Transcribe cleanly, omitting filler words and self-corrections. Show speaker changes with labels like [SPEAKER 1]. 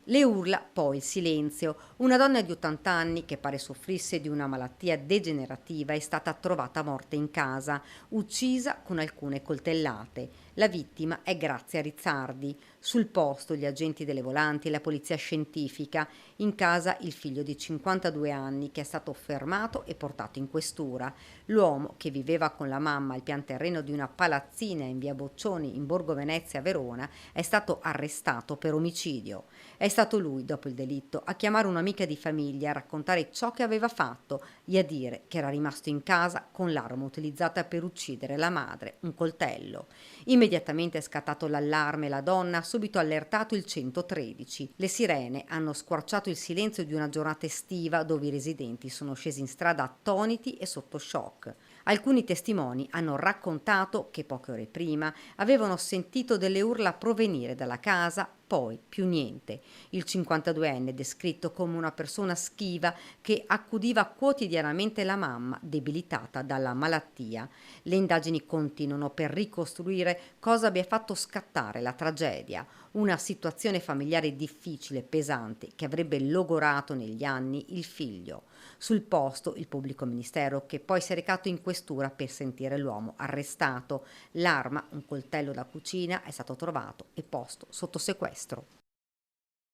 [SPEAKER 1] Le urla, poi il silenzio. Una donna di 80 anni, che pare soffrisse di una malattia degenerativa, è stata trovata morta in casa, uccisa con alcune coltellate. La vittima è Grazia Rizzardi. Sul posto gli agenti delle volanti e la polizia scientifica. In casa il figlio di 52 anni, che è stato fermato e portato in questura. L'uomo, che viveva con la mamma al pian terreno di una palazzina in via Boccioni in Borgo Venezia, Verona, è stato arrestato per omicidio. È stato lui, dopo il delitto, a chiamare un'amica di famiglia a raccontare ciò che aveva fatto e a dire che era rimasto in casa con l'arma utilizzata per uccidere la madre, un coltello. Immediatamente è scattato l'allarme e la donna ha subito allertato il 113. Le sirene hanno squarciato il silenzio di una giornata estiva dove i residenti sono scesi in strada attoniti e sotto shock. Alcuni testimoni hanno raccontato che poche ore prima avevano sentito delle urla provenire dalla casa, poi più niente. Il 52enne è descritto come una persona schiva che accudiva quotidianamente la mamma, debilitata dalla malattia. Le indagini continuano per ricostruire cosa abbia fatto scattare la tragedia, una situazione familiare difficile, pesante, che avrebbe logorato negli anni il figlio. Sul posto il pubblico ministero, che poi si è recato in questura per sentire l'uomo arrestato. L'arma, un coltello da cucina, è stato trovato e posto sotto sequestro.